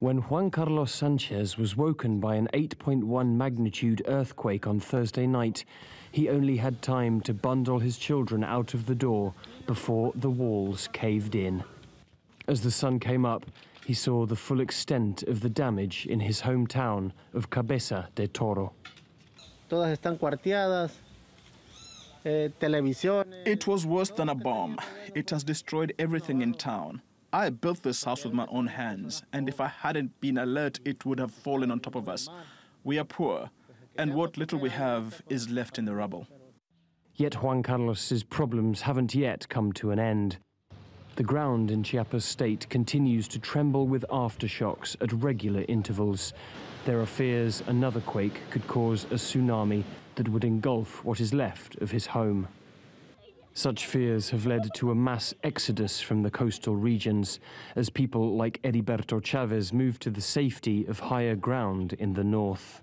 When Juan Carlos Sanchez was woken by an 8.1 magnitude earthquake on Thursday night, he only had time to bundle his children out of the door before the walls caved in. As the sun came up, he saw the full extent of the damage in his hometown of Cabeza de Toro. Todas están cuarteadas. It was worse than a bomb. It has destroyed everything in town. I built this house with my own hands, and if I hadn't been alert, it would have fallen on top of us. We are poor, and what little we have is left in the rubble. Yet Juan Carlos's problems haven't yet come to an end. The ground in Chiapas state continues to tremble with aftershocks at regular intervals. There are fears another quake could cause a tsunami that would engulf what is left of his home. Such fears have led to a mass exodus from the coastal regions as people like Heriberto Chavez move to the safety of higher ground in the north.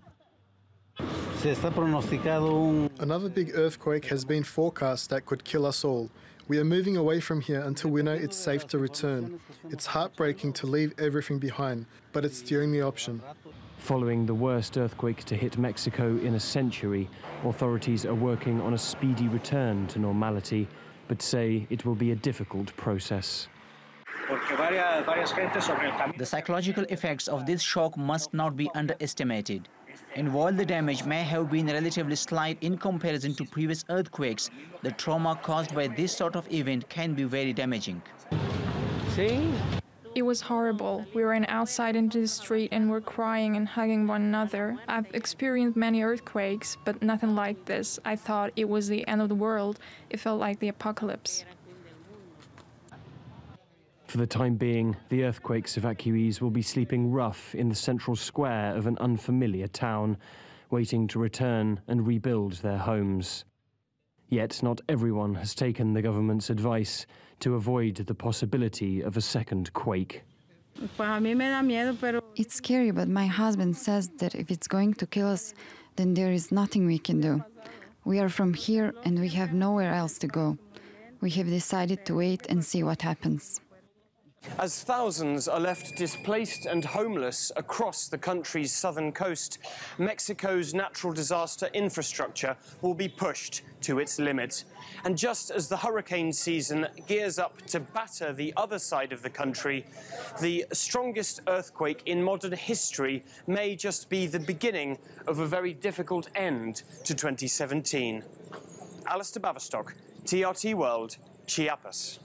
Another big earthquake has been forecast that could kill us all. We are moving away from here until we know it's safe to return. It's heartbreaking to leave everything behind, but it's the only option. Following the worst earthquake to hit Mexico in a century, authorities are working on a speedy return to normality, but say it will be a difficult process. The psychological effects of this shock must not be underestimated. And while the damage may have been relatively slight in comparison to previous earthquakes, the trauma caused by this sort of event can be very damaging. It was horrible. We ran outside into the street and were crying and hugging one another. I've experienced many earthquakes, but nothing like this. I thought it was the end of the world. It felt like the apocalypse. For the time being, the earthquake's evacuees will be sleeping rough in the central square of an unfamiliar town, waiting to return and rebuild their homes. Yet not everyone has taken the government's advice to avoid the possibility of a second quake. It's scary, but my husband says that if it's going to kill us, then there is nothing we can do. We are from here and we have nowhere else to go. We have decided to wait and see what happens. As thousands are left displaced and homeless across the country's southern coast, Mexico's natural disaster infrastructure will be pushed to its limit. And just as the hurricane season gears up to batter the other side of the country, the strongest earthquake in modern history may just be the beginning of a very difficult end to 2017. Alasdair Baverstock, TRT World, Chiapas.